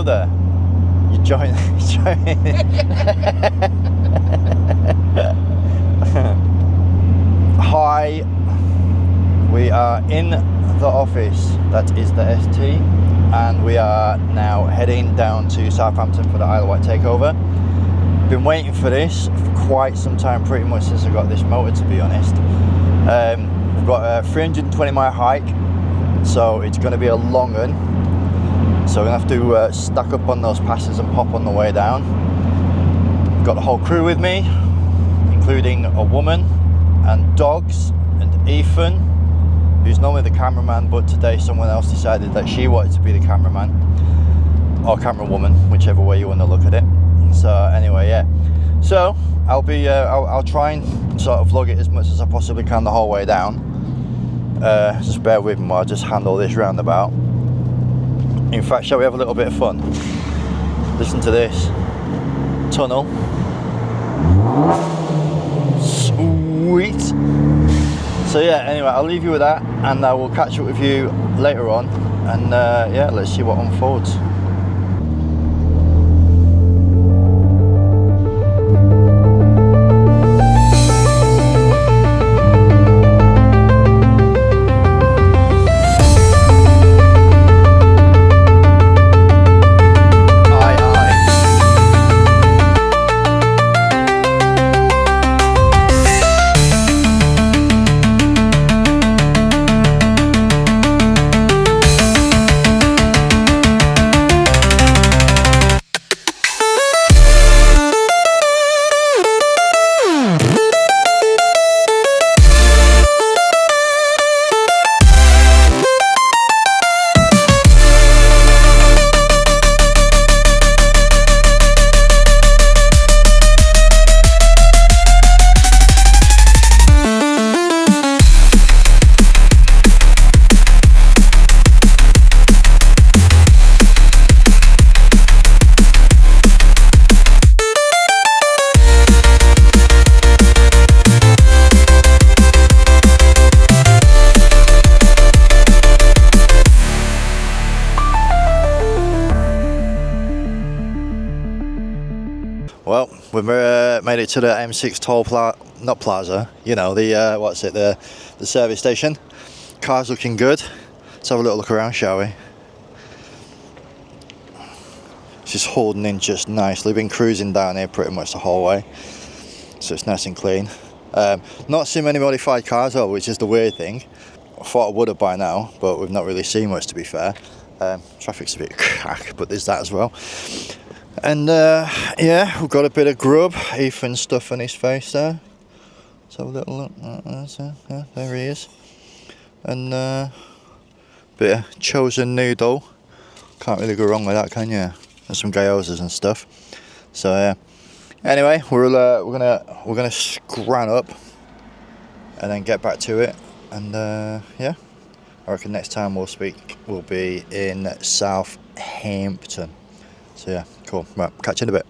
hello there. You join. Hi. We are in the office. That is the ST, and we are now heading down to Southampton for the IOW Takeover. Been waiting for this for quite some time, pretty much since I got this motor, to be honest. We've got a 320 mile hike, so it's going to be a long one. So we're going to have to stack up on those passes and pop on the way down. Got the whole crew with me, including a woman and dogs and Ethan, who's normally the cameraman, but today someone else decided that she wanted to be the cameraman or camera woman, whichever way you want to look at it. So anyway, yeah. So I'll try and sort of vlog it as much as I possibly can the whole way down. Just bear with me while I just handle this roundabout. In fact, shall we have a little bit of fun? Listen to this. Tunnel. Sweet. So yeah, anyway, I'll leave you with that, and I will catch up with you later on, and yeah, let's see what unfolds. Well, we've made it to the M6 toll plaza, you know, the what's it, the service station. Car's looking good. Let's have a little look around, shall we? She's holding in just nicely. Been cruising down here pretty much the whole way, so it's nice and clean. Not seen many modified cars though, which is the weird thing. I thought I would have by now, but we've not really seen much, to be fair. Traffic's a bit crack, but there's that as well. And yeah, we've got a bit of grub. Ethan's stuff on his face there. Let's have a little look. Yeah, there he is. And bit of chosen noodle. Can't really go wrong with that, can you? And some gyozas and stuff. So yeah. Anyway, we're gonna scran up and then get back to it. And yeah, I reckon next time we'll speak will be in Southampton. So yeah, cool. Right, catch you in a bit.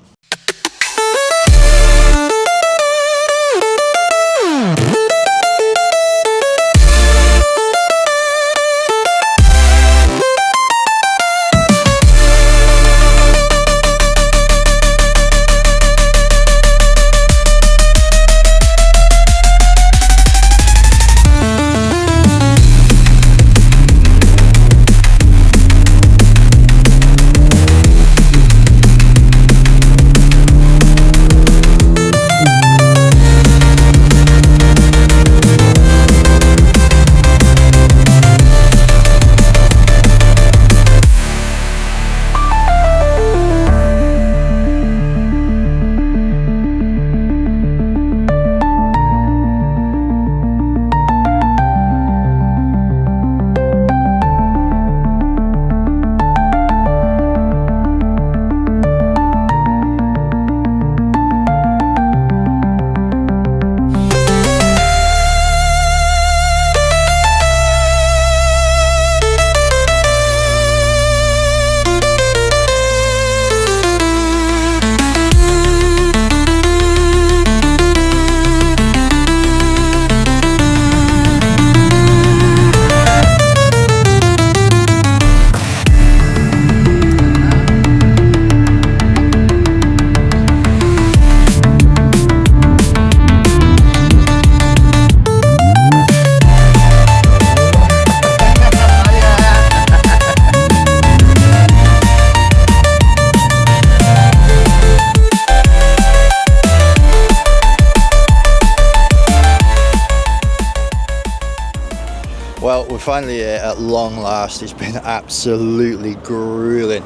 finally here at long last. It's been absolutely grueling.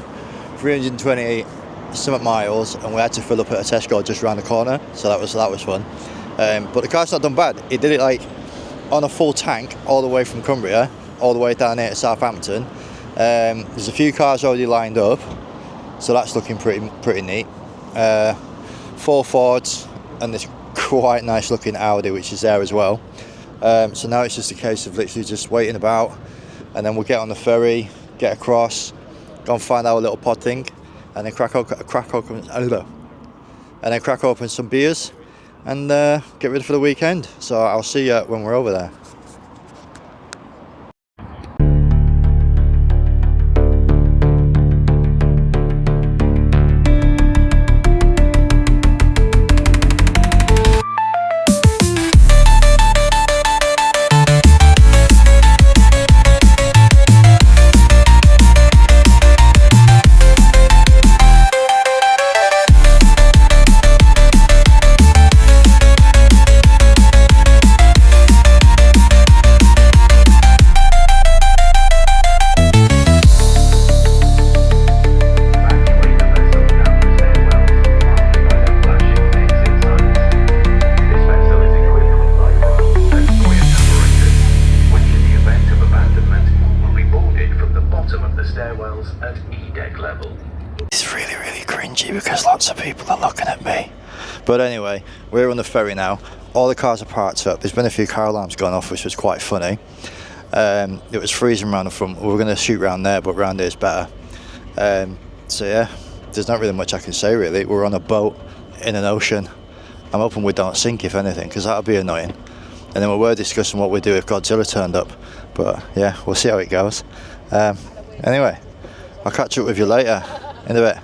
320 some miles, and we had to fill up at a Tesco just around the corner, so that was fun. But the car's not done bad. It did it like on a full tank all the way from Cumbria all the way down here to Southampton. There's a few cars already lined up, so that's looking pretty neat. 4 Fords and this quite nice looking Audi which is there as well. So now it's just a case of literally just waiting about, and then we'll get on the ferry, get across, go and find our little pod thing, and then crack open some beers and get ready for the weekend. So I'll see you when we're over there. It's really cringy because lots of people are looking at me. But anyway, we're on the ferry now. All the cars are parked up. There's been a few car alarms gone off, which was quite funny. It was freezing around the front. We were going to shoot around there, but around here is better. So yeah, there's not really much I can say really. We're on a boat in an ocean. I'm hoping we don't sink if anything, because that would be annoying. And then we were discussing what we do if Godzilla turned up. But yeah, we'll see how it goes. Anyway, I'll catch up with you later in a bit.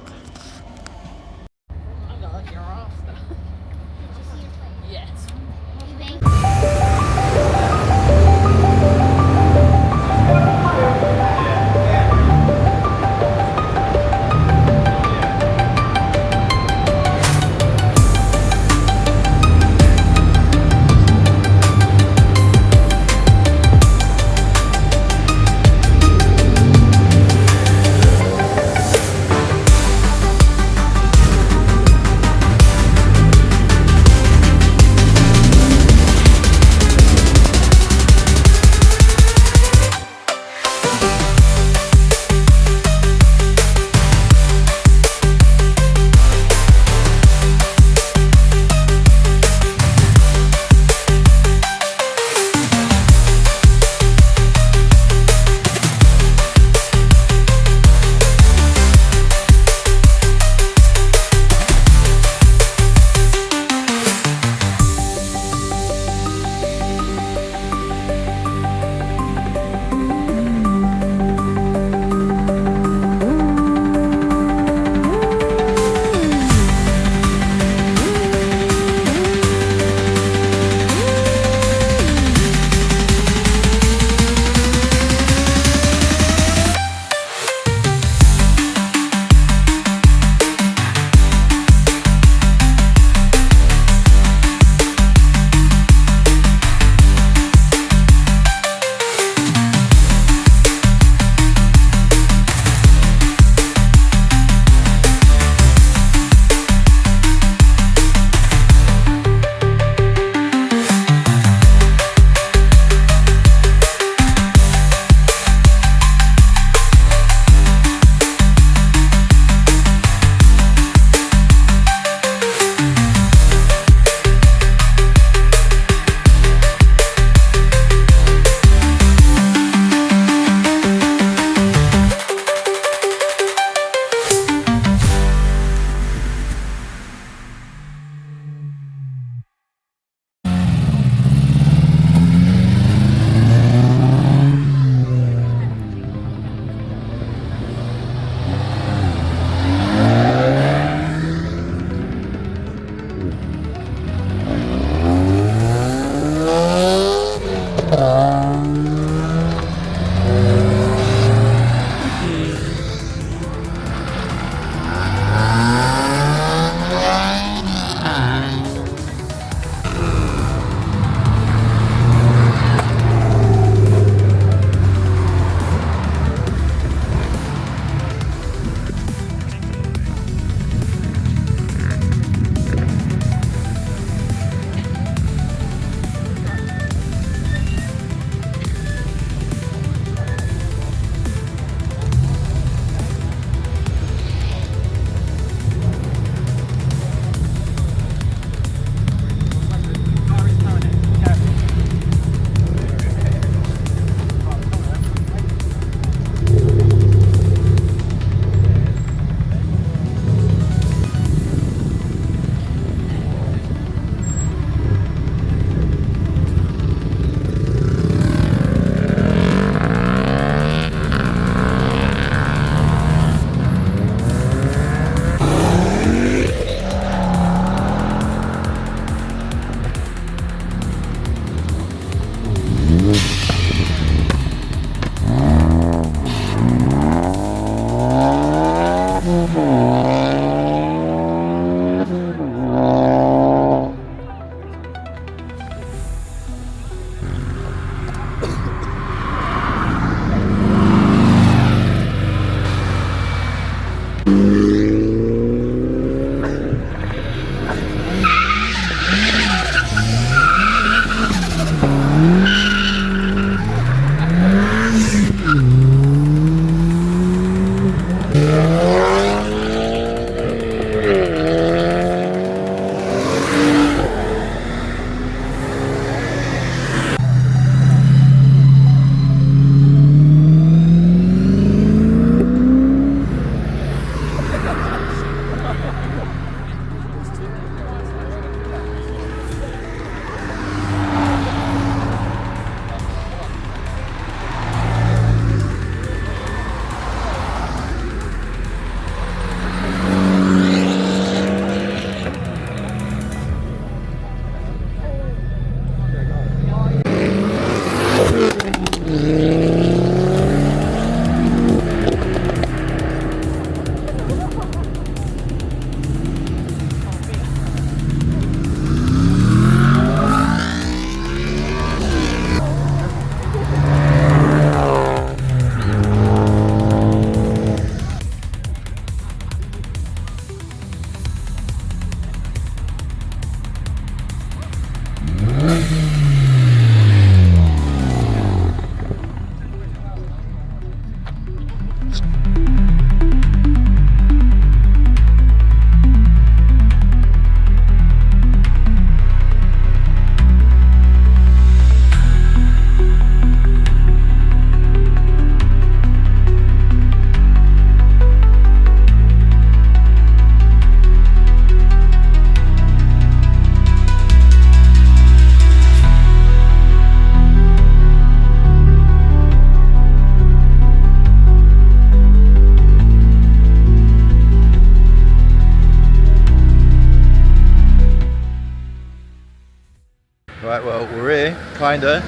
kinda,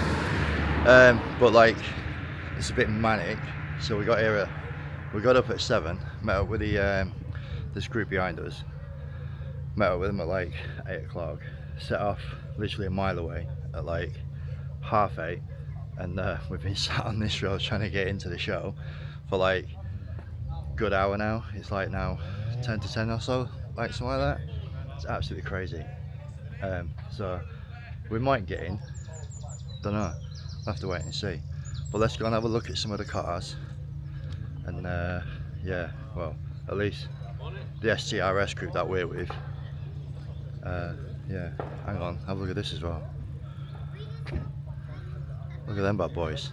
but like it's a bit manic. So we got up at 7, met up with this group behind us, met up with them at like 8 o'clock, set off literally a mile away at like 8:30, and we've been sat on this road trying to get into the show for like a good hour now. It's like now 10 to 10 or so, like something like that. It's absolutely crazy. So we might get in, don't know, we'll have to wait and see. But let's go and have a look at some of the cars, and yeah, well, at least the STRS group that we're with. Yeah, hang on, have a look at this as well. Look at them bad boys.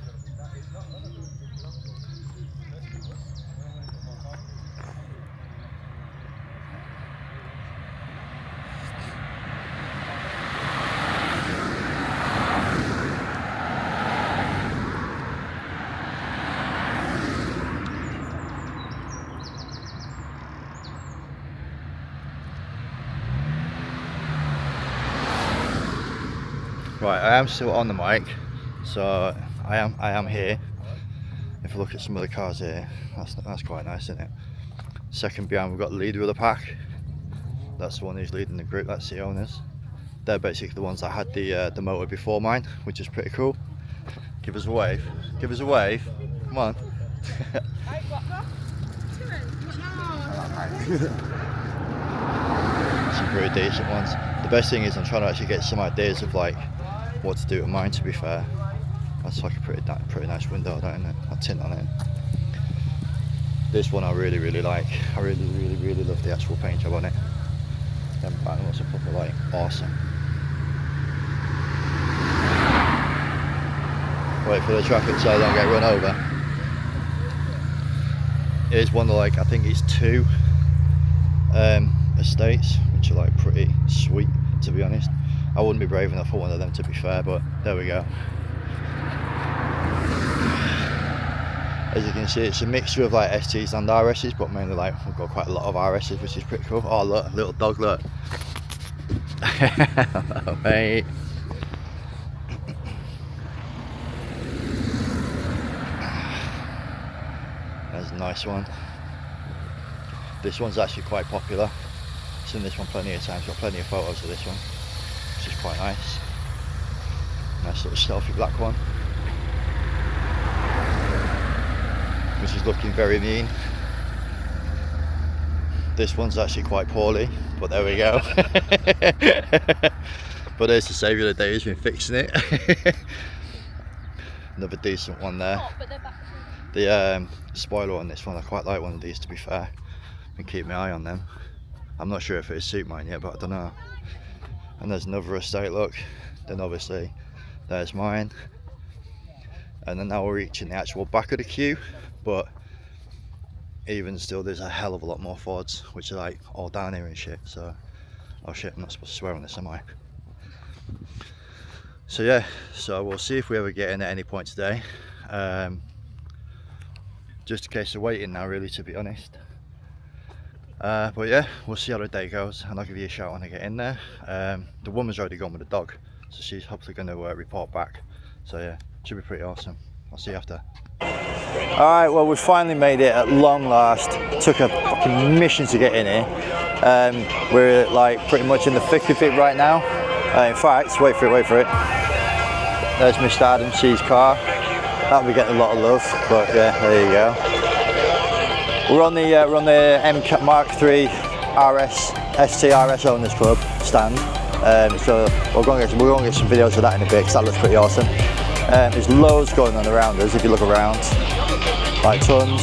Right, I am still on the mic, so I am here. If you look at some of the cars here, that's quite nice, isn't it? Second behind, we've got the leader of the pack. That's the one who's leading the group. That's the owners. They're basically the ones that had the motor before mine, which is pretty cool. Give us a wave. Give us a wave. Come on. Some pretty decent ones. The best thing is I'm trying to actually get some ideas of like what to do with mine, to be fair. That's like a pretty nice window, isn't it? That tint on it. This one I really like. I really love the actual paint job on it. Them panels are proper like awesome. Wait for the traffic so I don't get run over. Here's one of like, I think it's 2 estates, which are like pretty sweet, to be honest. I wouldn't be brave enough for one of them, to be fair, but there we go. As you can see, it's a mixture of like STs and RSs, but mainly like we've got quite a lot of RSs, which is pretty cool. Oh look, little dog, look. Hello, mate. There's a nice one. This one's actually quite popular. I've seen this one plenty of times, got plenty of photos of this one, which is quite nice. Nice little stealthy black one, which is looking very mean. This one's actually quite poorly, but there we go. But there's the saviour of the day, who's been fixing it. Another decent one there. The spoiler on this one, I quite like one of these, to be fair. I can keep my eye on them. I'm not sure if it'll suit mine yet, but I don't know. And there's another estate, look. Then obviously there's mine. And then now we're reaching the actual back of the queue, but even still there's a hell of a lot more Fords, which are like all down here and shit. So, oh shit, I'm not supposed to swear on this, am I? So yeah, so we'll see if we ever get in at any point today. Just a case of waiting now, really, to be honest. But yeah, we'll see how the day goes, and I'll give you a shout when I get in there. The woman's already gone with the dog, so she's hopefully going to report back. So yeah, should be pretty awesome. I'll see you after. Alright, well, we've finally made it at long last. Took a fucking mission to get in here. We're like pretty much in the thick of it right now. In fact, wait for it. There's Mr. Adam C's car. That'll be getting a lot of love, but yeah, there you go. We're on the M Mark III RS STRS Owners Club stand. So we're going to get some videos of that in a bit, because that looks pretty awesome. There's loads going on around us if you look around, like tons.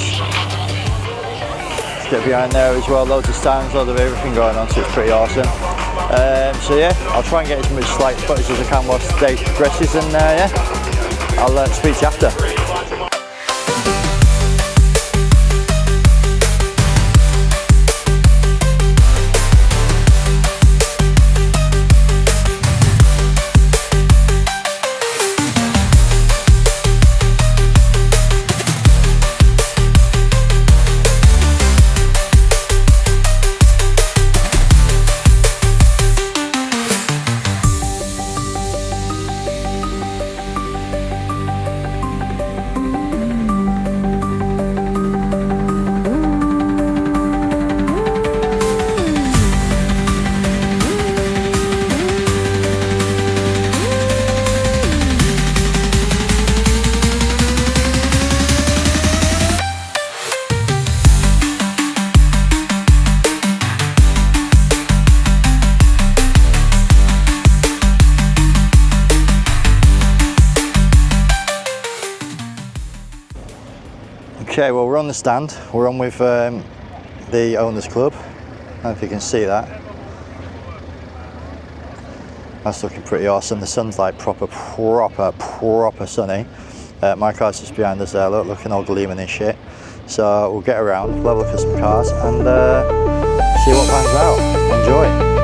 Let's get behind there as well, loads of stands, loads of everything going on, so it's pretty awesome. So yeah, I'll try and get as much like footage as I can whilst the day progresses, and yeah, I'll speak to you after. Okay, well, we're on the stand. We're on with the owners club. I don't know if you can see that. That's looking pretty awesome. The sun's like proper sunny. My car's just behind us there, looking all gleaming and shit. So we'll get around, we'll have a look at some cars and see what pans out. Enjoy.